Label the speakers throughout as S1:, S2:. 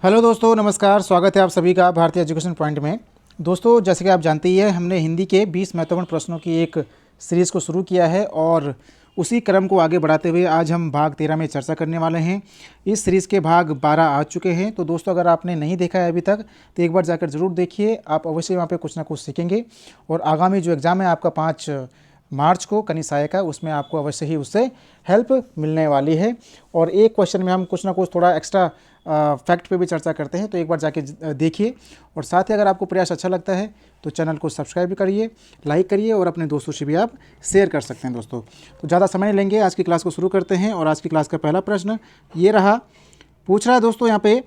S1: Hello दोस्तों, नमस्कार। स्वागत है आप सभी का भारतीय एजुकेशन पॉइंट में। दोस्तों, जैसे कि आप जानते ही हैं, हमने हिंदी के 20 महत्वपूर्ण प्रश्नों की एक सीरीज़ को शुरू किया है और उसी क्रम को आगे बढ़ाते हुए आज हम भाग 13 में चर्चा करने वाले हैं। इस सीरीज़ के भाग 12 आ चुके हैं। तो दोस्तों, अगर आपने नहीं देखा है अभी तक तो एक बार जाकर ज़रूर देखिए। आप अवश्य वहाँ पर कुछ ना कुछ सीखेंगे और आगामी जो एग्ज़ाम है आपका 5 मार्च को कनी सहायक है, उसमें आपको अवश्य ही उससे हेल्प मिलने वाली है। और एक क्वेश्चन में हम कुछ ना कुछ थोड़ा एक्स्ट्रा फैक्ट पे भी चर्चा करते हैं, तो एक बार जाके देखिए। और साथ ही अगर आपको प्रयास अच्छा लगता है तो चैनल को सब्सक्राइब भी करिए, लाइक करिए और अपने दोस्तों से भी आप शेयर कर सकते हैं। दोस्तों, तो ज़्यादा समय नहीं लेंगे, आज की क्लास को शुरू करते हैं। और आज की क्लास का पहला प्रश्न ये रहा, पूछ रहा है दोस्तों यहाँ पे,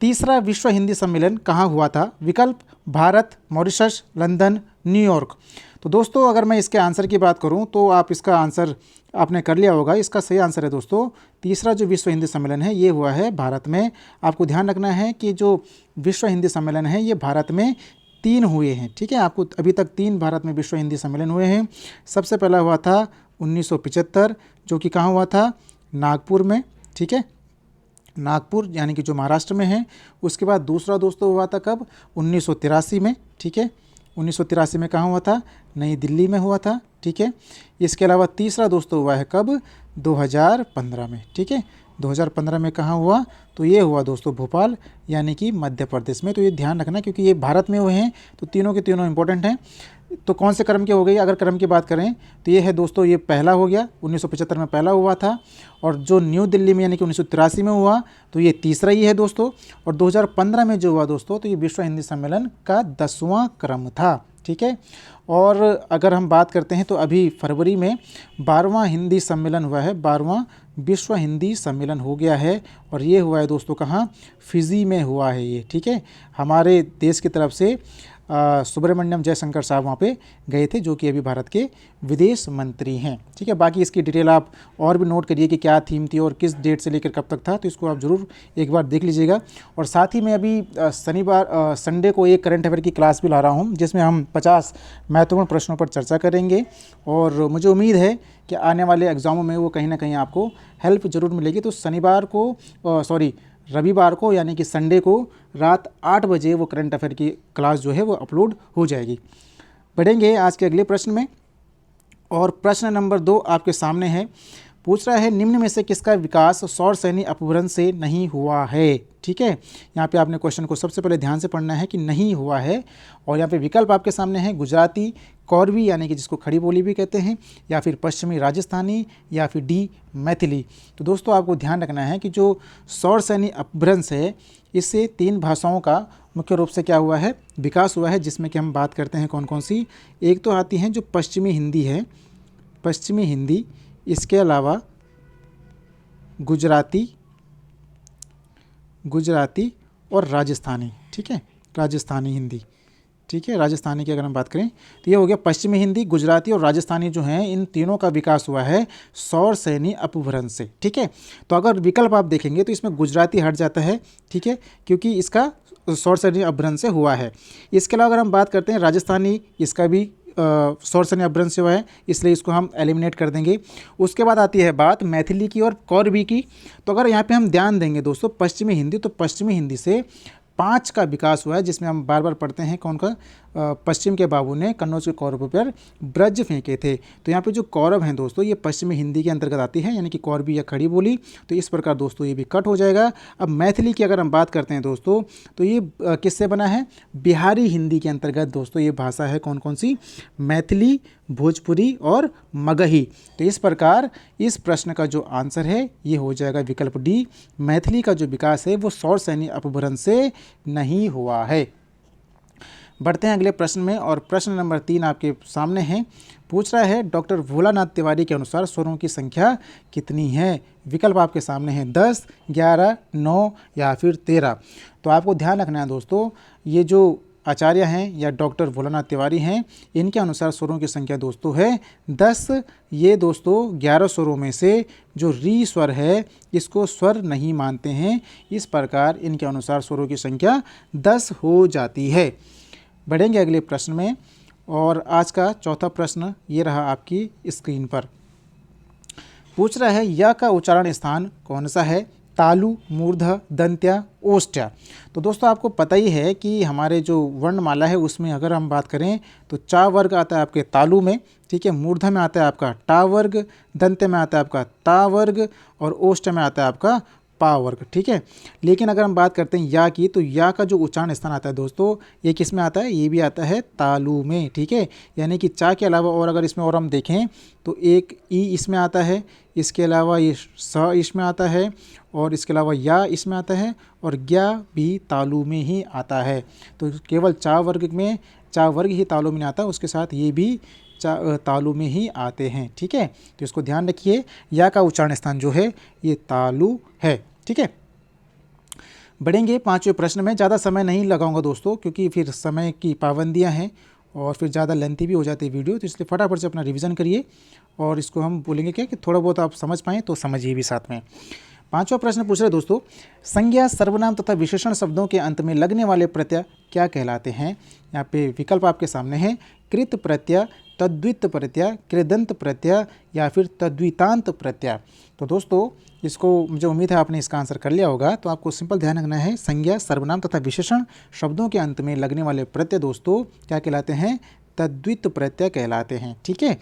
S1: तीसरा विश्व हिंदी सम्मेलन कहाँ हुआ था? विकल्प भारत, मॉरिशस, लंदन, न्यूयॉर्क। तो दोस्तों, अगर मैं इसके आंसर की बात करूं तो आप इसका आंसर आपने कर लिया होगा। इसका सही आंसर है दोस्तों, तीसरा जो विश्व हिंदी सम्मेलन है ये हुआ है भारत में। आपको ध्यान रखना है कि जो विश्व हिंदी सम्मेलन है ये भारत में 3 हुए हैं। ठीक है, आपको अभी तक 3 भारत में विश्व हिंदी सम्मेलन हुए हैं। सबसे पहला हुआ था 1975, जो कि कहाँ हुआ था? नागपुर में। ठीक है, नागपुर यानी कि जो महाराष्ट्र में है। उसके बाद दूसरा दोस्तों हुआ था कब? 1983 में। ठीक है, 1983 में कहाँ हुआ था? नई दिल्ली में हुआ था। ठीक है, इसके अलावा तीसरा दोस्तों हुआ है कब? 2015 में। ठीक है, 2015 में कहाँ हुआ? तो ये हुआ दोस्तों भोपाल यानी कि मध्य प्रदेश में। तो ये ध्यान रखना, क्योंकि ये भारत में हुए हैं तो तीनों के तीनों इंपॉर्टेंट हैं। तो कौन से क्रम के हो गई? अगर क्रम की बात करें तो ये है दोस्तों, ये पहला हो गया, 1975 में पहला हुआ था। और जो न्यू दिल्ली में यानी कि 1983 में हुआ तो ये तीसरा ही है दोस्तों। और 2015 में जो हुआ दोस्तों, तो ये विश्व हिंदी सम्मेलन का 10वां क्रम था। ठीक है, और अगर हम बात करते हैं तो अभी फरवरी में 12वां हिंदी सम्मेलन हुआ है, 12वां विश्व हिंदी सम्मेलन हो गया है। और ये हुआ है दोस्तों कहाँ? फिजी में हुआ है ये। ठीक है, हमारे देश की तरफ से सुब्रमण्यम जयशंकर साहब वहाँ पे गए थे, जो कि अभी भारत के विदेश मंत्री हैं। ठीक है, बाकी इसकी डिटेल आप और भी नोट करिए कि क्या थीम थी और किस डेट से लेकर कब तक था, तो इसको आप ज़रूर एक बार देख लीजिएगा। और साथ ही मैं अभी संडे को एक करंट अफेयर की क्लास भी ला रहा हूँ, जिसमें हम 50 महत्वपूर्ण प्रश्नों पर चर्चा करेंगे। और मुझे उम्मीद है कि आने वाले एग्ज़ामों में वो कहीं ना कहीं आपको हेल्प ज़रूर मिलेगी। तो रविवार को यानी कि संडे को रात 8 बजे वो करंट अफेयर की क्लास जो है वो अपलोड हो जाएगी। बढ़ेंगे आज के अगले प्रश्न में। और प्रश्न नंबर 2 आपके सामने है। पूछ रहा है, निम्न में से किसका विकास सौर सैनी अपभ्रंश से नहीं हुआ है? ठीक है, यहाँ पे आपने क्वेश्चन को सबसे पहले ध्यान से पढ़ना है कि नहीं हुआ है। और यहाँ पे विकल्प आपके सामने है, गुजराती, कौरवी यानी कि जिसको खड़ी बोली भी कहते हैं, या फिर पश्चिमी राजस्थानी, या फिर डी मैथिली। तो दोस्तों, आपको ध्यान रखना है कि जो सौर सैनी अपभ्रंश है, इससे 3 भाषाओं का मुख्य रूप से क्या हुआ है? विकास हुआ है, जिसमें कि हम बात करते हैं कौन कौन सी। एक तो आती हैं जो पश्चिमी हिंदी है, पश्चिमी हिंदी। इसके अलावा गुजराती और राजस्थानी। ठीक है, राजस्थानी हिंदी। ठीक है, राजस्थानी की अगर हम बात करें तो ये हो गया पश्चिमी हिंदी, गुजराती और राजस्थानी जो हैं, इन तीनों का विकास हुआ है सौर सैनी अपभ्रंश से। ठीक है, तो अगर विकल्प आप देखेंगे तो इसमें गुजराती हट जाता है। ठीक है, क्योंकि इसका सौर सैनी अपभ्रंश से हुआ है। इसके अलावा अगर हम बात करते हैं राजस्थानी, इसका भी सौर सैनी अपभ्रंश से हुआ है, इसलिए इसको हम एलिमिनेट कर देंगे। उसके बाद आती है बात मैथिली की और कौरवी की। तो अगर यहाँ पे हम ध्यान देंगे दोस्तों पश्चिमी हिंदी, तो पश्चिमी हिंदी से 5 का विकास हुआ है, जिसमें हम बार बार पढ़ते हैं कौन का? पश्चिम के बाबू ने कन्नौज के कौरवों पर ब्रज फेंके थे। तो यहाँ पे जो कौरव हैं दोस्तों, ये पश्चिमी हिंदी के अंतर्गत आती है, यानी कि कौरवी या खड़ी बोली। तो इस प्रकार दोस्तों ये भी कट हो जाएगा। अब मैथिली की अगर हम बात करते हैं दोस्तों, तो ये किससे बना है? बिहारी हिंदी के अंतर्गत दोस्तों ये भाषा है कौन कौन सी? मैथिली, भोजपुरी और मगही। तो इस प्रकार इस प्रश्न का जो आंसर है ये हो जाएगा विकल्प डी। मैथिली का जो विकास है वो सौर सैनी अपभ्रंश से नहीं हुआ है। बढ़ते हैं अगले प्रश्न में। और प्रश्न नंबर 3 आपके सामने है। पूछ रहा है, डॉक्टर भोलानाथ तिवारी के अनुसार स्वरों की संख्या कितनी है? विकल्प आपके सामने हैं 10, 11, 9 या फिर 13। तो आपको ध्यान रखना है दोस्तों, ये जो आचार्य हैं या डॉक्टर भोलानाथ तिवारी हैं, इनके अनुसार स्वरों की संख्या दोस्तों है 10। ये दोस्तों 11 स्वरों में से जो री स्वर है इसको स्वर नहीं मानते हैं। इस प्रकार इनके अनुसार स्वरों की संख्या 10 हो जाती है। बढ़ेंगे अगले प्रश्न में। और आज का चौथा प्रश्न ये रहा आपकी स्क्रीन पर। पूछ रहा है, य का उच्चारण स्थान कौन सा है? तालु, मूर्धा, दंत्या, ओष्ठ्या। तो दोस्तों आपको पता ही है कि हमारे जो वर्णमाला है उसमें अगर हम बात करें तो चा वर्ग आता है आपके तालु में, ठीक है, मूर्धा में आता है आपका टा वर्ग, दंत्य में आता है आपका ता वर्ग और ओष्ठ में आता है आपका पा वर्ग, ठीक है। लेकिन अगर हम बात करते हैं या की, तो या का जो उच्चारण स्थान आता है दोस्तों, ये किस में आता है, ये भी आता है तालु में, ठीक है। यानी कि चा के अलावा और अगर इसमें और हम देखें तो एक ई इसमें आता है, इसके अलावा ये स इसमें आता है और इसके अलावा या इसमें आता है और ज्ञा भी तालु में ही आता है। तो केवल चा वर्ग में, चा वर्ग ही तालु में नहीं आता, उसके साथ ये भी तालु में ही आते हैं, ठीक है। तो इसको ध्यान रखिए, या का उच्चारण स्थान जो है ये तालु है, ठीक है। बढ़ेंगे पांचवें प्रश्न में। ज़्यादा समय नहीं लगाऊंगा दोस्तों, क्योंकि फिर समय की पाबंदियां हैं और फिर ज़्यादा लेंथी भी हो जाती है वीडियो, तो इसलिए फटाफट से अपना रिवीजन करिए और इसको हम बोलेंगे क्या कि थोड़ा बहुत आप समझ पाएँ तो समझिए भी साथ में। पांचवा प्रश्न पूछ रहे दोस्तों, संज्ञा, सर्वनाम तथा विशेषण शब्दों के अंत में लगने वाले प्रत्यय क्या कहलाते हैं। यहाँ पे विकल्प आपके सामने है, कृत प्रत्यय, तद्वित प्रत्यय, कृदंत प्रत्यय या फिर तद्वितांत प्रत्यय। तो दोस्तों इसको मुझे उम्मीद है आपने इसका आंसर कर लिया होगा। तो आपको सिंपल ध्यान रखना है, संज्ञा, सर्वनाम तथा विशेषण शब्दों के अंत में लगने वाले प्रत्यय दोस्तों क्या कहलाते हैं, तद्वित प्रत्यय कहलाते हैं, ठीक है।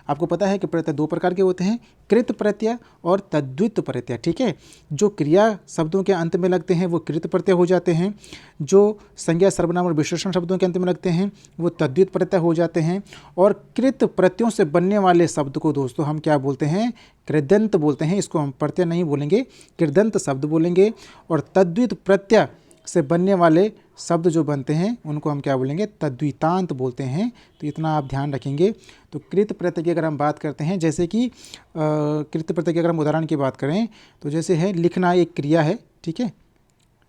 S1: आपको पता है कि प्रत्यय दो प्रकार के होते हैं, कृत प्रत्यय और तद्वित प्रत्यय, ठीक है। जो क्रिया शब्दों के अंत में लगते हैं वो कृत प्रत्यय हो जाते हैं, जो संज्ञा, सर्वनाम और विशेषण शब्दों के अंत में लगते हैं वो तद्वित प्रत्यय हो जाते हैं। और कृत प्रत्ययों से बनने वाले शब्द को दोस्तों हम क्या बोलते हैं, कृदंत बोलते हैं। इसको हम प्रत्यय नहीं बोलेंगे, कृदंत शब्द बोलेंगे। और तद्वित प्रत्यय से बनने वाले शब्द जो बनते हैं उनको हम क्या बोलेंगे, तद्वितांत बोलते हैं। तो इतना आप ध्यान रखेंगे। तो कृत प्रत्यय की अगर हम बात करते हैं, जैसे कि कृत प्रत्यय की अगर हम उदाहरण की बात करें तो जैसे है लिखना, एक क्रिया है, ठीक है,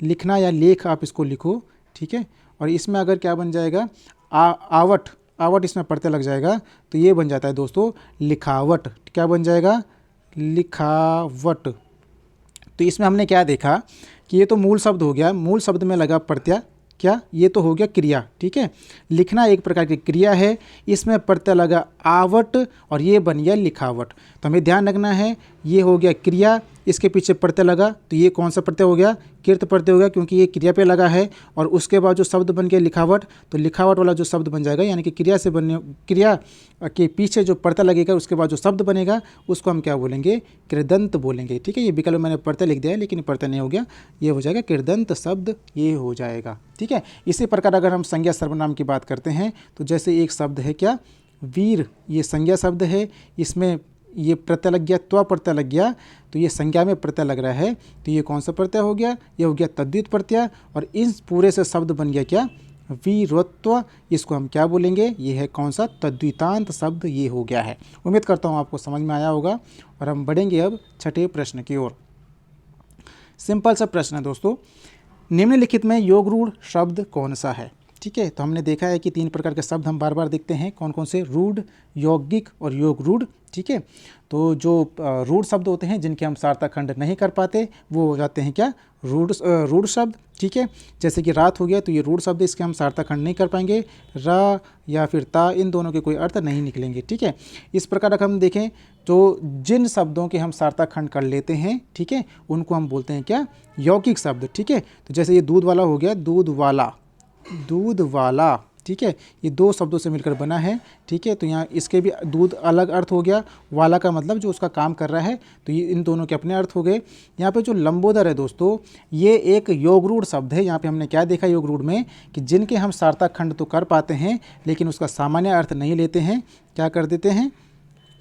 S1: लिखना या लेख आप इसको लिखो, ठीक है। और इसमें अगर क्या बन जाएगा, आवट, आवट इसमें प्रत्यय लग जाएगा तो ये बन जाता है दोस्तों लिखावट। क्या बन जाएगा, लिखावट। तो इसमें हमने क्या देखा कि ये तो मूल शब्द हो गया, मूल शब्द में लगा प्रत्यय, क्या, ये तो हो गया क्रिया, ठीक है। लिखना एक प्रकार की क्रिया है, इसमें प्रत्यय लगा आवट और ये बन गया लिखावट। तो हमें ध्यान रखना है, ये हो गया क्रिया, इसके पीछे प्रत्यय लगा तो ये कौन सा प्रत्यय हो गया, कृत प्रत्यय हो गया, क्योंकि ये क्रिया पे लगा है। और उसके बाद जो शब्द बन गया लिखावट, तो लिखावट वाला जो शब्द बन जाएगा, यानी कि क्रिया से बनने, क्रिया के पीछे जो प्रत्यय लगेगा उसके बाद जो शब्द बनेगा उसको हम क्या बोलेंगे, कृदंत बोलेंगे, ठीक है। ये विकल्प मैंने प्रत्यय लिख दिया है लेकिन प्रत्यय नहीं हो गया, ये हो जाएगा कृदंत शब्द, ये हो जाएगा, ठीक है। इसी प्रकार अगर हम संज्ञा सर्वनाम की बात करते हैं तो जैसे एक शब्द है क्या, वीर, ये संज्ञा शब्द है, इसमें ये प्रत्यय लग गया, त्व प्रत्यय लग गया, तो ये संज्ञा में प्रत्यय लग रहा है, तो ये कौन सा प्रत्यय हो गया, ये हो गया तद्वित प्रत्यय। और इस पूरे से शब्द बन गया क्या, वीरत्व, इसको हम क्या बोलेंगे, ये है कौन सा, तद्वितांत शब्द, ये हो गया है। उम्मीद करता हूँ आपको समझ में आया होगा। और हम बढ़ेंगे अब छठे प्रश्न की ओर। सिंपल सा प्रश्न है दोस्तों, निम्नलिखित में योग रूढ़ शब्द कौन सा है, ठीक है। तो हमने देखा है कि तीन प्रकार के शब्द हम बार बार देखते हैं, कौन कौन से, रूढ़, यौगिक और योग रूढ़, ठीक है। तो जो रूढ़ शब्द होते हैं जिनके हम सार्थक खंड नहीं कर पाते वो हो जाते हैं क्या, रूढ़ शब्द, ठीक है। जैसे कि रात हो गया तो ये रूढ़ शब्द, इसके हम सार्थक खंड नहीं कर पाएंगे, रा या फिर ता, इन दोनों के कोई अर्थ नहीं निकलेंगे, ठीक है। इस प्रकार अगर हम देखें तो जिन शब्दों के हम सार्थक खंड कर लेते हैं, ठीक है, उनको हम बोलते हैं क्या, यौगिक शब्द, ठीक है। तो जैसे ये दूध वाला हो गया, दूध वाला, दूध वाला, ठीक है, ये दो शब्दों से मिलकर बना है, ठीक है। तो यहाँ इसके भी दूध अलग अर्थ हो गया, वाला का मतलब जो उसका काम कर रहा है, तो ये इन दोनों के अपने अर्थ हो गए। यहाँ पे जो लंबोदर है दोस्तों, ये एक योगरूढ़ शब्द है। यहाँ पे हमने क्या देखा योगरूढ़ में, कि जिनके हम सार्थक खंड तो कर पाते हैं लेकिन उसका सामान्य अर्थ नहीं लेते हैं, क्या कर देते हैं,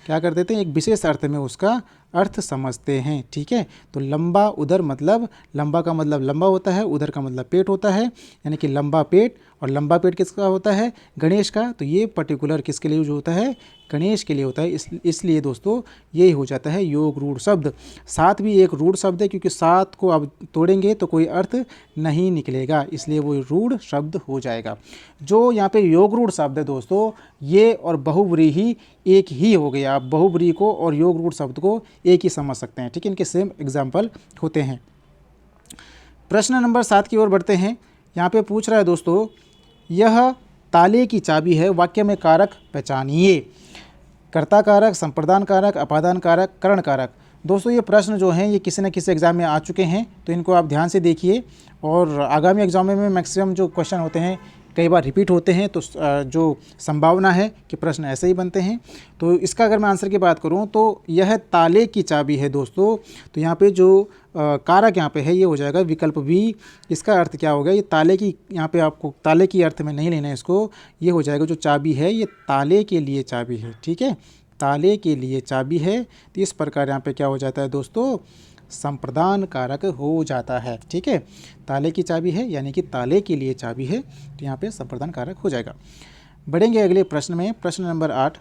S1: क्या कर देते हैं, एक विशेष अर्थ में उसका अर्थ समझते हैं, ठीक है। तो लंबा उदर, मतलब लंबा का मतलब लंबा होता है, उदर का मतलब पेट होता है, यानी कि लंबा पेट। और लंबा पेट किसका होता है, गणेश का। तो ये पर्टिकुलर किसके लिए यूज होता है, गणेश के लिए होता है। इसलिए दोस्तों ये हो जाता है योग रूढ़ शब्द। सात भी एक रूढ़ शब्द है, क्योंकि सात को अब तोड़ेंगे तो कोई अर्थ नहीं निकलेगा, इसलिए वो रूढ़ शब्द हो जाएगा। जो यहाँ पे योग रूढ़ शब्द है दोस्तों, ये और बहुव्रीहि एक ही हो गया। आप बहुव्रीहि को और योग रूढ़ शब्द को एक ही समझ सकते हैं, ठीक है। इनके सेम एग्जाम्पल होते हैं। प्रश्न नंबर 7 की ओर बढ़ते हैं। यहाँ पे पूछ रहा है दोस्तों, यह ताले की चाबी है, वाक्य में कारक पहचानिए। कर्ता कारक, संप्रदान कारक, अपादान कारक, करण कारक। दोस्तों ये प्रश्न जो हैं ये किसी न किसी एग्ज़ाम में आ चुके हैं, तो इनको आप ध्यान से देखिए। और आगामी एग्ज़ाम में मैक्सिमम जो क्वेश्चन होते हैं कई बार रिपीट होते हैं, तो जो संभावना है कि प्रश्न ऐसे ही बनते हैं। तो इसका अगर मैं आंसर की बात करूं तो यह ताले की चाबी है दोस्तों। तो यहाँ पे जो कारक यहाँ पे है ये हो जाएगा विकल्प बी। इसका अर्थ क्या होगा, ये ताले की, यहाँ पे आपको ताले की अर्थ में नहीं लेना है इसको, ये हो जाएगा जो चाबी है ये ताले के लिए चाबी है, ठीक है, ताले के लिए चाबी है। तो इस प्रकार यहाँ पे क्या हो जाता है दोस्तों, संप्रदान कारक हो जाता है, ठीक है। ताले की चाबी है यानी कि ताले के लिए चाबी है, तो यहाँ पे संप्रदान कारक हो जाएगा। बढ़ेंगे अगले प्रश्न में, प्रश्न नंबर 8।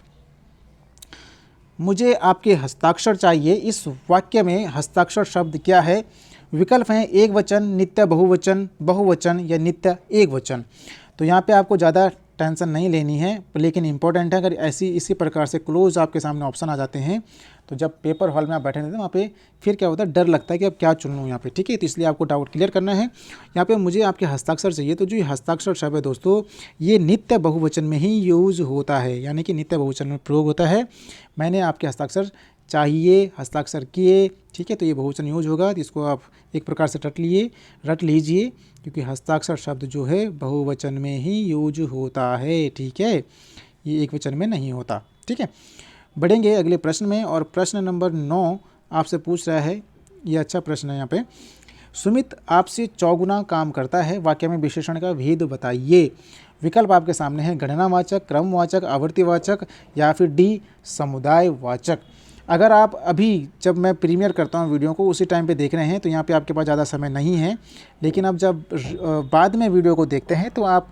S1: मुझे आपके हस्ताक्षर चाहिए, इस वाक्य में हस्ताक्षर शब्द क्या है। विकल्प हैं एक वचन, नित्य बहुवचन, बहुवचन या नित्य एक वचन। तो यहाँ पे आपको ज़्यादा टेंशन नहीं लेनी है, लेकिन इंपॉर्टेंट है। अगर इसी प्रकार से क्लोज आपके सामने ऑप्शन आ जाते हैं तो जब पेपर हॉल में आप बैठे रहते हैं वहाँ पे फिर क्या होता है, डर लगता है कि अब क्या चुन लूँ यहाँ पे, ठीक है। तो इसलिए आपको डाउट क्लियर करना है। यहाँ पे मुझे आपके हस्ताक्षर चाहिए, तो जो ये हस्ताक्षर शब्द है दोस्तों ये नित्य बहुवचन में ही यूज़ होता है, यानी कि नित्य बहुवचन में प्रयोग होता है। मैंने आपके हस्ताक्षर चाहिए, हस्ताक्षर किए, ठीक है, तो ये बहुवचन यूज होगा। तो इसको आप एक प्रकार से रट लीजिए, क्योंकि हस्ताक्षर शब्द जो है बहुवचन में ही यूज होता है, ठीक है, ये एक वचन में नहीं होता, ठीक है। बढ़ेंगे अगले प्रश्न में, और प्रश्न नंबर 9 आपसे पूछ रहा है, ये अच्छा प्रश्न है यहाँ पे। सुमित आपसे चौगुना काम करता है, वाक्य में विशेषण का भेद बताइए। विकल्प आपके सामने है गणनावाचक, क्रमवाचक, आवर्तीवाचक या फिर डी समुदायवाचक। अगर आप अभी जब मैं प्रीमियर करता हूँ वीडियो को उसी टाइम पे देख रहे हैं तो यहाँ पे आपके पास ज़्यादा समय नहीं है, लेकिन अब जब बाद में वीडियो को देखते हैं तो आप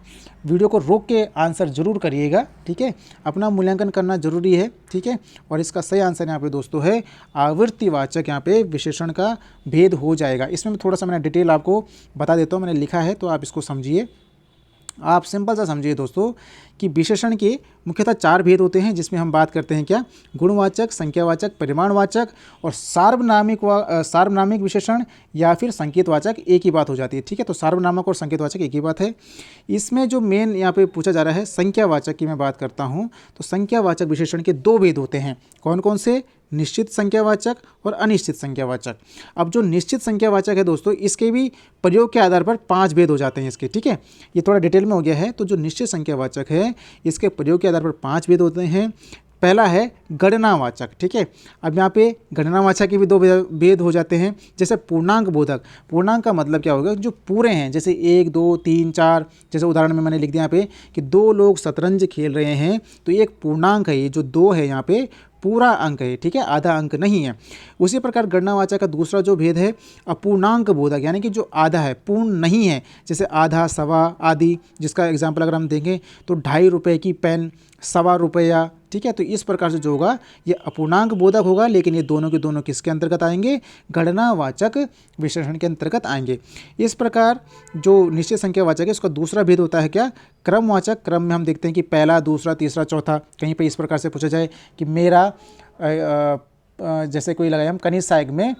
S1: वीडियो को रोक के आंसर ज़रूर करिएगा, ठीक है। अपना मूल्यांकन करना ज़रूरी है, ठीक है। और इसका सही आंसर यहाँ पे दोस्तों है आवर्तीवाचक, यहाँ पे विशेषण का भेद हो जाएगा। इसमें मैं थोड़ा सा मैंने डिटेल आपको बता देता हूँ, मैंने लिखा है तो आप इसको समझिए। आप सिंपल सा समझिए दोस्तों कि विशेषण के मुख्यतः 4 भेद होते हैं, जिसमें हम बात करते हैं क्या, गुणवाचक, संख्यावाचक, परिमाणवाचक और सार्वनामिक विशेषण या फिर संकेतवाचक, एक ही बात हो जाती है, ठीक है। तो सार्वनामक और संकेतवाचक एक ही बात है। इसमें जो मेन यहाँ पे पूछा जा रहा है संख्यावाचक की मैं बात करता हूँ, तो संख्यावाचक विशेषण के 2 भेद होते हैं। कौन कौन से, निश्चित संख्यावाचक और अनिश्चित संख्यावाचक। अब जो निश्चित संख्यावाचक है दोस्तों इसके भी प्रयोग के आधार पर 5 भेद हो जाते हैं इसके, ठीक है। ये थोड़ा डिटेल में हो गया है। तो जो निश्चित संख्यावाचक है इसके प्रयोग के आधार पर 5 भेद होते हैं। पहला है गणनावाचक, ठीक है। अब यहाँ पे गणनावाचक के भी 2 भेद हो जाते हैं। जैसे पूर्णांक बोधक, पूर्णांक का मतलब क्या होगा, जो पूरे हैं, जैसे 1 2 3 4, जैसे उदाहरण में मैंने लिख दिया यहाँ पे कि 2 लोग शतरंज खेल रहे हैं, तो ये एक पूर्णांक है। ये जो 2 है यहाँ पे पूरा अंक है, ठीक है, आधा अंक नहीं है। उसी प्रकार गणनावाचक का दूसरा जो भेद है अपूर्णांक बोधक, यानी कि जो आधा है, पूर्ण नहीं है, जैसे आधा, सवा आदि। जिसका एग्जाम्पल अगर हम देंगे तो 2.5 रुपये की पेन, 1.25 रुपया, ठीक है। तो इस प्रकार से जो होगा ये अपूर्णांक बोधक होगा, लेकिन ये दोनों के दोनों किसके अंतर्गत आएंगे, गणनावाचक विशेषण के अंतर्गत आएंगे। इस प्रकार जो निश्चित संख्यावाचक है इसका दूसरा भेद होता है क्या, क्रमवाचक। क्रम में हम देखते हैं कि पहला, दूसरा, तीसरा, चौथा। कहीं पे इस प्रकार से पूछा जाए कि मेरा जैसे कोई लगाया हम कनिष्ठ सहायक में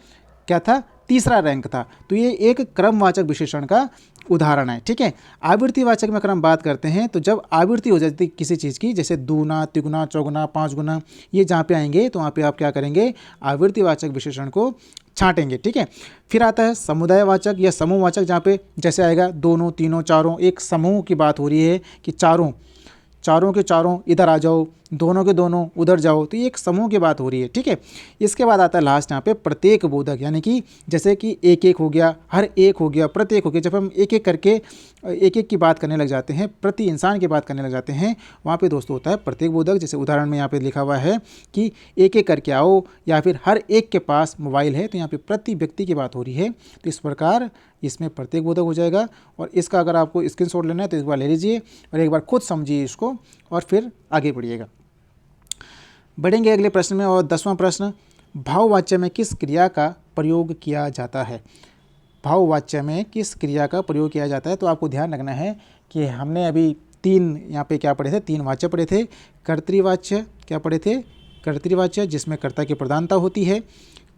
S1: क्या था, तीसरा रैंक था, तो ये एक क्रमवाचक विशेषण का उदाहरण है, ठीक है। आवृत्तिवाचक में अगर हम बात करते हैं तो जब आवृत्ति हो जाती है किसी चीज़ की, जैसे दूना, तिगुना, चौगुना, 5 गुना, ये जहाँ पे आएंगे तो वहाँ पे आप क्या करेंगे, आवृत्तिवाचक विशेषण को छांटेंगे, ठीक है। फिर आता है समुदायवाचक या समूहवाचक, जहाँ पे जैसे आएगा दोनों, तीनों, चारों, एक समूह की बात हो रही है कि चारों के चारों इधर आ जाओ, दोनों के दोनों उधर जाओ, तो ये एक समूह की बात हो रही है, ठीक है। इसके बाद आता है लास्ट यहाँ पे प्रत्येक बोधक, यानी कि जैसे कि एक एक हो गया, हर एक हो गया, प्रत्येक हो गया। जब हम एक एक करके एक एक की बात करने लग जाते हैं, प्रति इंसान की बात करने लग जाते हैं, वहाँ पे दोस्तों होता है प्रत्येक बोधक। जैसे उदाहरण में यहाँ पे लिखा हुआ है कि एक एक करके आओ, या फिर हर एक के पास मोबाइल है, तो यहाँ पे प्रति व्यक्ति की बात हो रही है। तो इस प्रकार इसमें प्रत्येक बोधक हो जाएगा। और इसका अगर आपको स्क्रीनशॉट लेना है तो एक बार ले लीजिए और एक बार खुद समझिए इसको और फिर आगे बढ़िएगा। बढ़ेंगे अगले प्रश्न में, और 10वां प्रश्न, भाववाच्य में किस क्रिया का प्रयोग किया जाता है। भाववाच्य में किस क्रिया का प्रयोग किया जाता है, तो आपको ध्यान रखना है कि हमने अभी 3 यहाँ पे क्या पढ़े थे, 3 वाच्य पढ़े थे। कर्तृवाच्य क्या पढ़े थे, कर्तृवाच्य जिसमें कर्ता की प्रधानता होती है,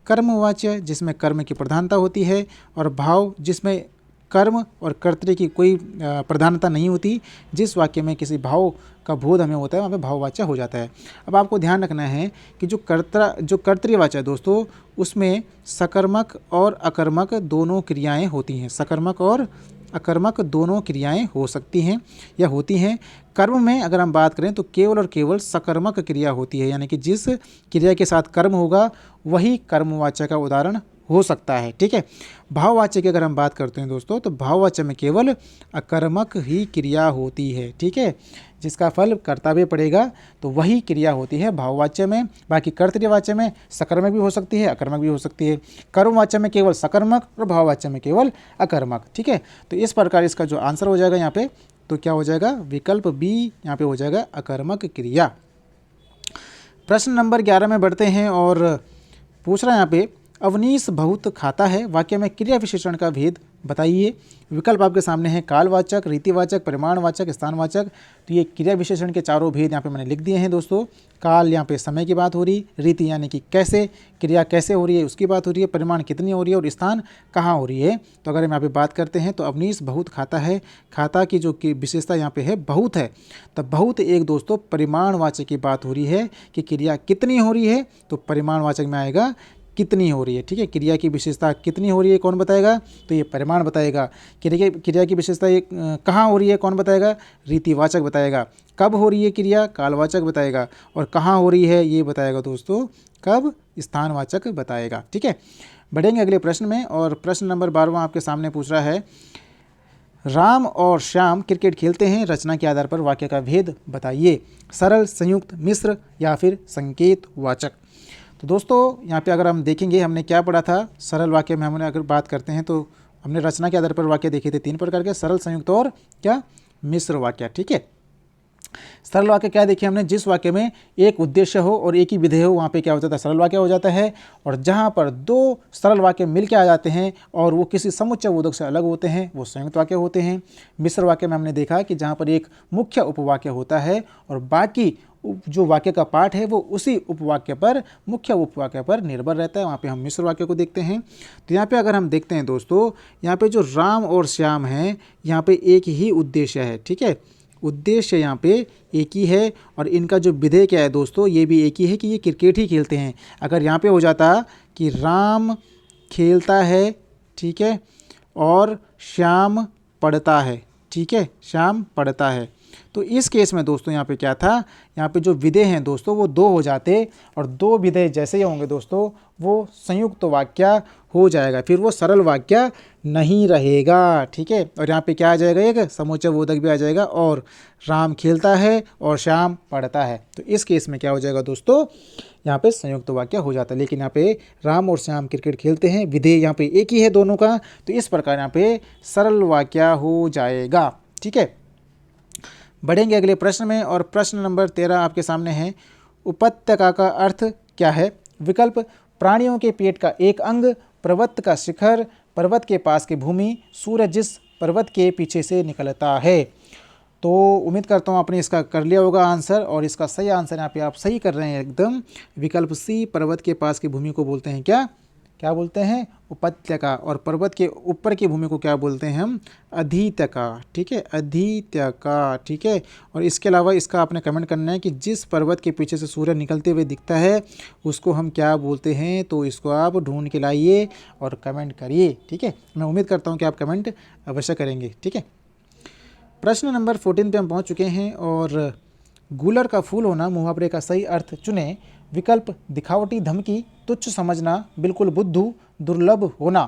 S1: कर्मवाच्य जिसमें कर्म की प्रधानता होती है, और भाव जिसमें कर्म और कर्तृ की कोई प्रधानता नहीं होती। जिस वाक्य में किसी भाव का बोध हमें होता है वहाँ पे भाववाच्य हो जाता है। अब आपको ध्यान रखना है कि जो कर्तृवाच्य है दोस्तों, उसमें सकर्मक और अकर्मक दोनों क्रियाएं होती हैं। सकर्मक और अकर्मक दोनों क्रियाएं हो सकती हैं या होती हैं। कर्म में अगर हम बात करें तो केवल और केवल सकर्मक क्रिया होती है, यानी कि जिस क्रिया के साथ कर्म होगा वही कर्मवाच्य का उदाहरण हो सकता है। ठीक है। भाववाच्य की अगर हम बात करते हैं दोस्तों, तो भाववाच्य में केवल अकर्मक ही क्रिया होती है। ठीक है। जिसका फल कर्तव्य पड़ेगा तो वही क्रिया होती है भाववाच्य में। बाकी कर्तृवाच्य में सकर्मक भी हो सकती है, अकर्मक भी हो सकती है। कर्मवाच्य में केवल सकर्मक और भाववाच्य में केवल अकर्मक। ठीक है। तो इस प्रकार इसका जो आंसर हो जाएगा यहाँ पे, तो क्या हो जाएगा, विकल्प बी यहाँ पे हो जाएगा, अकर्मक क्रिया। प्रश्न नंबर 11 में बढ़ते हैं और पूछ रहा है यहाँ पे, अवनीश बहुत खाता है, वाक्य में क्रिया विशेषण का भेद बताइए। विकल्प आपके सामने है, कालवाचक, रीतिवाचक, परिमाणवाचक, स्थानवाचक। तो ये क्रिया विशेषण के चारों भेद यहाँ पे मैंने लिख दिए हैं दोस्तों। काल यहाँ पे समय की बात हो रही, रीति यानी कि कैसे क्रिया कैसे हो रही है उसकी बात हो रही है, परिमाण कितनी हो रही है और स्थान कहाँ हो रही है। तो अगर हम यहाँ पे बात करते हैं तो अवनीश बहुत खाता है, खाता की जो कि विशेषता यहाँ पे है बहुत है। तब बहुत एक दोस्तों परिमाणवाचक की बात हो रही है कि क्रिया कितनी हो रही है, तो परिमाणवाचक में आएगा कितनी हो रही है। ठीक है। क्रिया की विशेषता कितनी हो रही है कौन बताएगा, तो ये परिमाण बताएगा। क्रिया की विशेषता ये कहाँ हो रही है कौन बताएगा, रीतिवाचक बताएगा। कब हो रही है क्रिया, कालवाचक बताएगा। और कहाँ हो रही है ये बताएगा दोस्तों कब, स्थानवाचक बताएगा। ठीक है। बढ़ेंगे अगले प्रश्न में और प्रश्न नंबर 12वां आपके सामने पूछ रहा है, राम और श्याम क्रिकेट खेलते हैं, रचना के आधार पर वाक्य का भेद बताइए। सरल, संयुक्त, मिश्र या फिर संकेतवाचक। तो दोस्तों यहाँ पे अगर हम देखेंगे हमने क्या पढ़ा था, सरल वाक्य में हमने अगर बात करते हैं तो हमने रचना के आधार पर वाक्य देखे थे 3 प्रकार के, सरल, संयुक्त और क्या, मिश्र वाक्य। ठीक है। सरल वाक्य क्या देखे हमने, जिस वाक्य में एक उद्देश्य हो और एक ही विधेय हो वहाँ पे क्या हो जाता है, सरल वाक्य हो जाता है। और जहाँ पर 2 सरल वाक्य मिल के आ जाते हैं और वो किसी समुच्चय बोधक से अलग होते हैं वो संयुक्त वाक्य होते हैं। मिश्र वाक्य में हमने देखा कि जहाँ पर एक मुख्य उपवाक्य होता है और बाकी जो वाक्य का पार्ट है वो उसी उपवाक्य पर, मुख्य उपवाक्य पर निर्भर रहता है, वहाँ पे हम मिश्र वाक्य को देखते हैं। तो यहाँ पे अगर हम देखते हैं दोस्तों, यहाँ पे जो राम और श्याम हैं यहाँ पे एक ही उद्देश्य है। ठीक है। उद्देश्य यहाँ पे एक ही है और इनका जो विधेय क्या है दोस्तों, ये भी एक ही है कि ये क्रिकेट ही खेलते हैं। अगर यहाँ पे हो जाता कि राम खेलता है, ठीक है, और श्याम पढ़ता है, ठीक है, श्याम पढ़ता है, तो इस केस में दोस्तों यहाँ पे क्या था, यहाँ पे जो विधेय हैं दोस्तों वो 2 हो जाते और 2 विधेय जैसे ही होंगे दोस्तों वो संयुक्त वाक्य हो जाएगा, फिर वो सरल वाक्य नहीं रहेगा। ठीक है। और यहाँ पे क्या आ जाएगा, एक समुच्चय बोधक भी आ जाएगा और राम खेलता है और श्याम पढ़ता है। तो इस केस में क्या हो जाएगा दोस्तों, यहाँ पे संयुक्त वाक्य हो जाता है। लेकिन यहाँ पे राम और श्याम क्रिकेट खेलते हैं, विधेय यहाँ पे एक ही है दोनों का, तो इस प्रकार यहाँ पे सरल वाक्य हो जाएगा। ठीक है। बढ़ेंगे अगले प्रश्न में और प्रश्न नंबर 13 आपके सामने है, उपत्यका का अर्थ क्या है। विकल्प, प्राणियों के पेट का एक अंग, पर्वत का शिखर, पर्वत के पास की भूमि, सूरज जिस पर्वत के पीछे से निकलता है। तो उम्मीद करता हूँ आपने इसका कर लिया होगा आंसर और इसका सही आंसर यहाँ पे आप सही कर रहे हैं एकदम। विकल्प सी, पर्वत के पास की भूमि को बोलते हैं क्या बोलते हैं, उपत्यका। और पर्वत के ऊपर की भूमि को क्या बोलते हैं हम, अधीत्यका। ठीक है, अधीत्यका। ठीक है। और इसके अलावा इसका आपने कमेंट करना है कि जिस पर्वत के पीछे से सूर्य निकलते हुए दिखता है उसको हम क्या बोलते हैं, तो इसको आप ढूंढ के लाइए और कमेंट करिए। ठीक है। मैं उम्मीद करता हूँ कि आप कमेंट अवश्य करेंगे। ठीक है। प्रश्न नंबर 14 पे हम पहुँच चुके हैं और गूलर का फूल होना मुहावरे का सही अर्थ चुनें। विकल्प, दिखावटी, धमकी, तुच्छ समझना, बिल्कुल बुद्धू, दुर्लभ होना।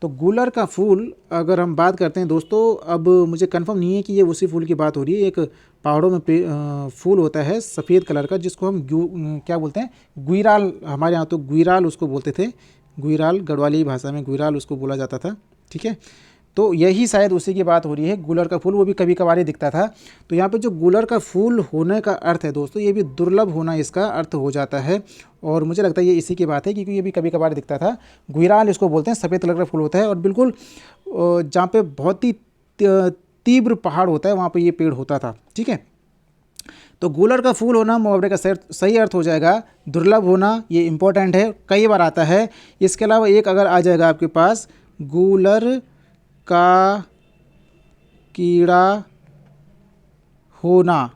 S1: तो गूलर का फूल अगर हम बात करते हैं दोस्तों, अब मुझे कंफर्म नहीं है कि ये उसी फूल की बात हो रही है। एक पहाड़ों में फूल होता है सफ़ेद कलर का जिसको हम क्या बोलते हैं, गुइराल, हमारे यहाँ तो गुइराल उसको बोलते थे, गुइराल, गढ़वाली भाषा में गुइराल उसको बोला जाता था। ठीक है। तो यही शायद उसी की बात हो रही है, गूलर का फूल, वो भी कभी कभार ही दिखता था। तो यहाँ पे जो गूलर का फूल होने का अर्थ है दोस्तों, ये भी दुर्लभ होना इसका अर्थ हो जाता है और मुझे लगता है ये इसी की बात है क्योंकि ये भी कभी कभार दिखता था। गुइराल इसको बोलते हैं, सफ़ेद कलर का फूल होता है और बिल्कुल जहाँ पे बहुत ही तीव्र पहाड़ होता है वहाँ पर ये पेड़ होता था। ठीक है। तो गूलर का फूल होना मुहावरे का सही अर्थ हो जाएगा दुर्लभ होना, ये इंपॉर्टेंट है, कई बार आता है। इसके अलावा एक अगर आ जाएगा आपके पास, गूलर का कीड़ा होना।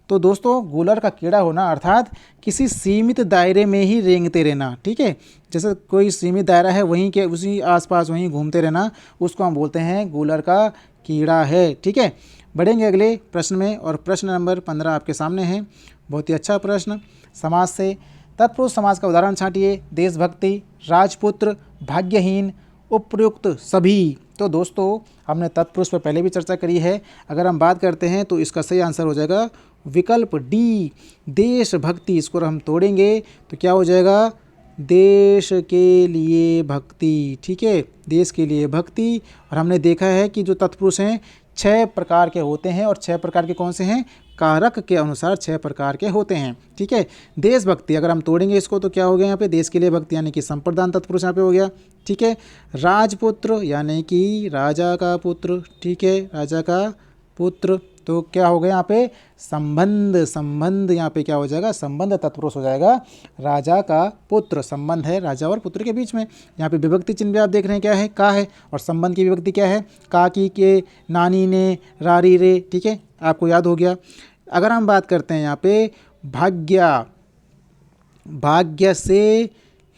S1: तो दोस्तों गूलर का कीड़ा होना अर्थात किसी सीमित दायरे में ही रेंगते रहना, ठीक है। जैसे कोई सीमित दायरा है वहीं के उसी आसपास वहीं घूमते रहना, उसको हम बोलते हैं गूलर का कीड़ा है, ठीक है। बढ़ेंगे अगले प्रश्न में और प्रश्न नंबर 15 आपके सामने है। बहुत ही अच्छा प्रश्न। समाज से तत्पुरुष समाज का उदाहरण छांटिए। देशभक्ति, राजपुत्र, भाग्यहीन, उपयुक्त सभी। तो दोस्तों हमने तत्पुरुष पर पहले भी चर्चा करी है। अगर हम बात करते हैं तो इसका सही आंसर हो जाएगा विकल्प डी, देशभक्ति। इसको हम तोड़ेंगे तो क्या हो जाएगा, देश के लिए भक्ति, ठीक है, देश के लिए भक्ति। और हमने देखा है कि जो तत्पुरुष हैं 6 प्रकार के होते हैं और 6 प्रकार के कौन से हैं, कारक के अनुसार 6 प्रकार के होते हैं, ठीक है। देशभक्ति अगर हम तोड़ेंगे इसको तो क्या हो गया यहाँ पे, देश के लिए भक्ति यानी कि संप्रदान तत्पुरुष यहाँ पे हो गया, ठीक है। राजपुत्र यानी कि राजा का पुत्र, ठीक है, राजा का पुत्र। तो क्या हो गया यहाँ पे, संबंध, संबंध यहाँ पे क्या हो जाएगा, संबंध तत्पुरुष हो जाएगा। राजा का पुत्र, संबंध है राजा और पुत्र के बीच में। यहाँ पे विभक्ति चिन्ह भी आप देख रहे हैं क्या है, का है, और संबंध की विभक्ति क्या है, का की के, नानी ने, रारी रे, ठीक है, आपको याद हो गया। अगर हम बात करते हैं यहाँ पे भाग्य, भाग्य से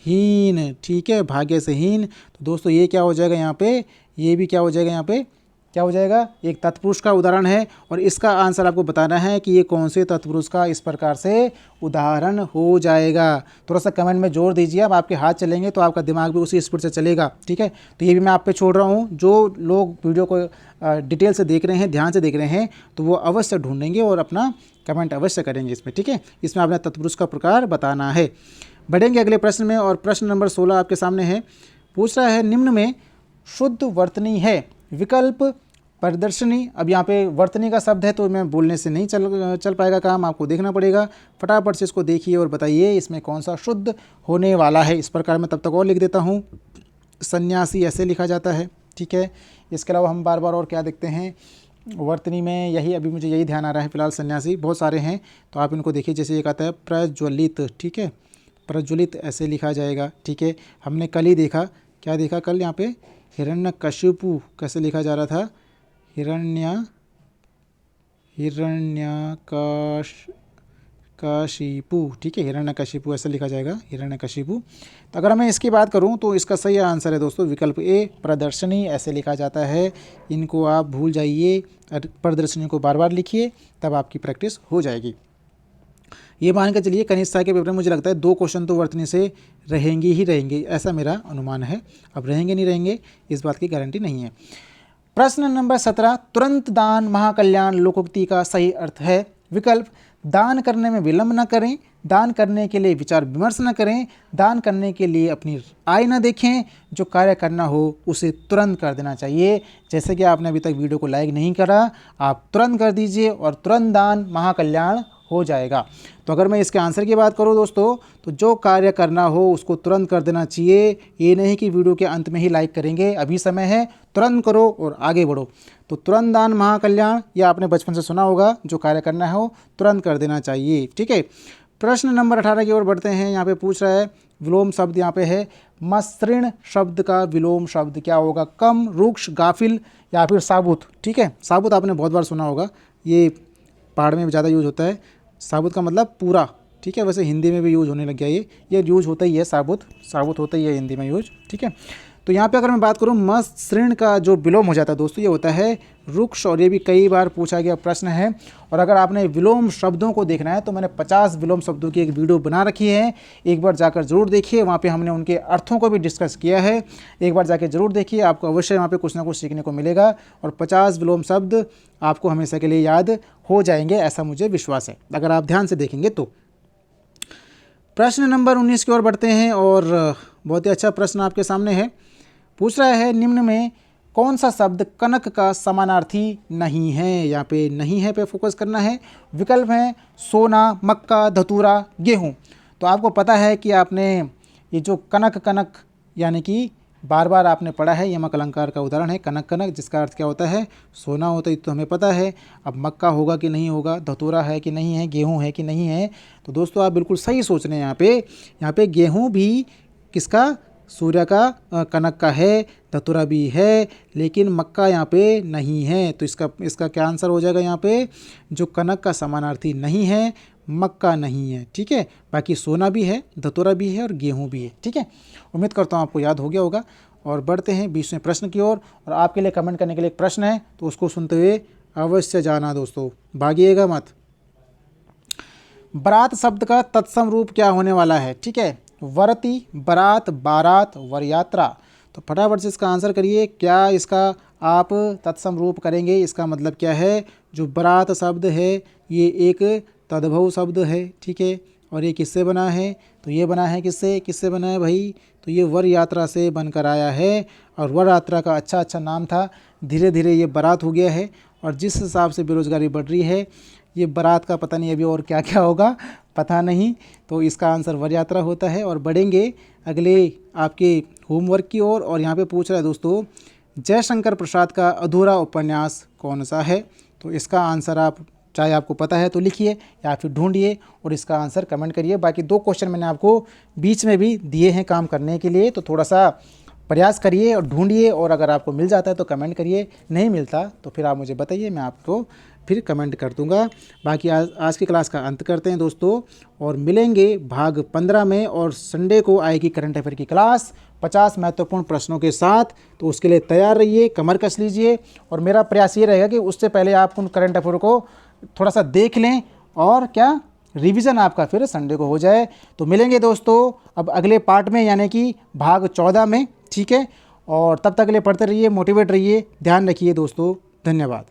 S1: हीन, ठीक है, भाग्य से हीन। तो दोस्तों ये क्या हो जाएगा यहाँ पे, ये भी क्या हो जाएगा यहाँ पे, क्या हो जाएगा, एक तत्पुरुष का उदाहरण है। और इसका आंसर आपको बताना है कि ये कौन से तत्पुरुष का इस प्रकार से उदाहरण हो जाएगा। थोड़ा सा कमेंट में जोर दीजिए, अब आपके हाथ चलेंगे तो आपका दिमाग भी उसी स्पीड से चलेगा, ठीक है। तो ये भी मैं आप पे छोड़ रहा हूँ। जो लोग वीडियो को डिटेल से देख रहे हैं, ध्यान से देख रहे हैं, तो वो अवश्य ढूंढेंगे और अपना कमेंट अवश्य करेंगे इसमें, ठीक है। इसमें आपने तत्पुरुष का प्रकार बताना है। बढ़ेंगे अगले प्रश्न में और प्रश्न नंबर 16 आपके सामने है। पूछ रहा है निम्न में शुद्ध वर्तनी है, विकल्प प्रदर्शनी। अब यहाँ पे वर्तनी का शब्द है तो मैं बोलने से नहीं चल पाएगा काम, आपको देखना पड़ेगा। फटाफट से इसको देखिए और बताइए इसमें कौन सा शुद्ध होने वाला है। इस प्रकार मैं तब तक और लिख देता हूँ, सन्यासी ऐसे लिखा जाता है, ठीक है। इसके अलावा हम बार बार और क्या देखते हैं वर्तनी में, यही अभी मुझे यही ध्यान आ रहा है फिलहाल। सन्यासी बहुत सारे हैं तो आप इनको देखिए। जैसे एक आता है प्रज्वलित, ठीक है, प्रज्वलित ऐसे लिखा जाएगा, ठीक है। हमने कल ही देखा, क्या देखा कल यहाँ पे, हिरण्यकशिपु कैसे लिखा जा रहा था, हिरण्यकशिपु, ठीक है, हिरण्यकशिपु ऐसा लिखा जाएगा, हिरण्यकशिपु। तो अगर मैं इसकी बात करूं तो इसका सही आंसर है दोस्तों विकल्प ए, प्रदर्शनी ऐसे लिखा जाता है। इनको आप भूल जाइए, प्रदर्शनी को बार बार लिखिए, तब आपकी प्रैक्टिस हो जाएगी। ये मान के चलिए कनिष्ठ के पेपर में मुझे लगता है 2 क्वेश्चन तो वर्तनी से रहेंगे ही रहेंगे, ऐसा मेरा अनुमान है। अब रहेंगे नहीं रहेंगे इस बात की गारंटी नहीं है। प्रश्न नंबर 17, तुरंत दान महाकल्याण लोकोक्ति का सही अर्थ है। विकल्प दान करने में विलंब न करें, दान करने के लिए विचार विमर्श न करें, दान करने के लिए अपनी आय न देखें, जो कार्य करना हो उसे तुरंत कर देना चाहिए। जैसे कि आपने अभी तक वीडियो को लाइक नहीं करा, आप तुरंत कर दीजिए और तुरंत दान महाकल्याण हो जाएगा। तो अगर मैं इसके आंसर की बात करूं दोस्तों, तो जो कार्य करना हो उसको तुरंत कर देना चाहिए। ये नहीं कि वीडियो के अंत में ही लाइक करेंगे, अभी समय है, तुरंत करो और आगे बढ़ो। तो तुरंत दान महाकल्याण, यह आपने बचपन से सुना होगा, जो कार्य करना हो तुरंत कर देना चाहिए, ठीक है। प्रश्न नंबर 18 की ओर बढ़ते हैं। यहाँ पे पूछ रहा है विलोम शब्द यहाँ पे है, मसृण शब्द का विलोम शब्द क्या होगा, कम, रुक्ष, गाफिल या फिर साबुत, ठीक है। साबुत आपने बहुत बार सुना होगा, ये पहाड़ में ज़्यादा यूज होता है। साबुत का मतलब पूरा, ठीक है। वैसे हिंदी में भी यूज होने लग गया, ये यूज होता ही है, साबुत साबुत होता ही है हिंदी में यूज, ठीक है। तो यहाँ पे अगर मैं बात करूँ मसृण का जो विलोम हो जाता है दोस्तों, ये होता है रुक्ष, और ये भी कई बार पूछा गया प्रश्न है। और अगर आपने विलोम शब्दों को देखना है तो मैंने 50 विलोम शब्दों की एक वीडियो बना रखी है, एक बार जाकर जरूर देखिए। वहाँ पे हमने उनके अर्थों को भी डिस्कस किया है, एक बार जाके जरूर देखिए, आपको अवश्य वहाँ पे कुछ ना कुछ सीखने को मिलेगा। और 50 विलोम शब्द आपको हमेशा के लिए याद हो जाएंगे, ऐसा मुझे विश्वास है, अगर आप ध्यान से देखेंगे तो। प्रश्न नंबर 19 की ओर बढ़ते हैं और बहुत ही अच्छा प्रश्न आपके सामने है। पूछ रहा है निम्न में कौन सा शब्द कनक का समानार्थी नहीं है। यहाँ पे नहीं है पे फोकस करना है। विकल्प हैं सोना, मक्का, धतूरा, गेहूँ। तो आपको पता है कि आपने ये जो कनक कनक यानी कि बार बार आपने पढ़ा है, यमक अलंकार का उदाहरण है कनक कनक, जिसका अर्थ क्या होता है, सोना होता है, तो हमें पता है। अब मक्का होगा कि नहीं होगा, धतूरा है कि नहीं है, गेहूँ है कि नहीं है। तो दोस्तों आप बिल्कुल सही सोच रहे हैं। यहाँ पे गेहूँ भी किसका, सूर्य का कनक का है, धतूरा भी है, लेकिन मक्का यहाँ पे नहीं है। तो इसका क्या आंसर हो जाएगा यहाँ पे, जो कनक का समानार्थी नहीं है, मक्का नहीं है। ठीक है, बाकी सोना भी है, धतूरा भी है और गेहूँ भी है। ठीक है, उम्मीद करता हूँ आपको याद हो गया होगा। और बढ़ते हैं 20वें प्रश्न की ओर। और आपके लिए कमेंट करने के लिए एक प्रश्न है, तो उसको सुनते हुए अवश्य जाना दोस्तों, भागिएगा मत। बारात शब्द का तत्सम रूप क्या होने वाला है? ठीक है, वरती, बारात, बारात, वरयात्रा। तो फटाफट से इसका आंसर करिए, क्या इसका आप तत्सम रूप करेंगे? इसका मतलब क्या है? जो बारात शब्द है ये एक तद्भव शब्द है। ठीक है, और ये किससे बना है? तो ये बना है किससे बना है भाई? तो ये वर यात्रा से बनकर आया है। और वर यात्रा का अच्छा नाम था, धीरे धीरे ये बारात हो गया है। और जिस हिसाब से बेरोज़गारी बढ़ रही है, ये बारात का पता नहीं अभी और क्या क्या होगा, पता नहीं। तो इसका आंसर वर यात्रा होता है। और बढ़ेंगे अगले आपके होमवर्क की ओर। और यहाँ पे पूछ रहा है दोस्तों, जयशंकर प्रसाद का अधूरा उपन्यास कौन सा है? तो इसका आंसर आप चाहे आपको पता है तो लिखिए या फिर ढूंढिए और इसका आंसर कमेंट करिए। बाकी 2 क्वेश्चन मैंने आपको बीच में भी दिए हैं काम करने के लिए, तो थोड़ा सा प्रयास करिए और ढूंढिए। और अगर आपको मिल जाता है तो कमेंट करिए, नहीं मिलता तो फिर आप मुझे बताइए, मैं आपको फिर कमेंट कर दूंगा। बाकी आज की क्लास का अंत करते हैं दोस्तों, और मिलेंगे भाग 15 में। और संडे को आएगी करंट अफेयर की क्लास 50 महत्वपूर्ण प्रश्नों के साथ। तो उसके लिए तैयार रहिए, कमर कस लीजिए। और मेरा प्रयास ये रहेगा कि उससे पहले आप उन करंट अफेयर को थोड़ा सा देख लें और क्या रिवीजन आपका फिर संडे को हो जाए। तो मिलेंगे दोस्तों अब अगले पार्ट में, यानी कि भाग 14 में। ठीक है, और तब तक के लिए पढ़ते रहिए, मोटिवेट रहिए, ध्यान रखिए दोस्तों, धन्यवाद।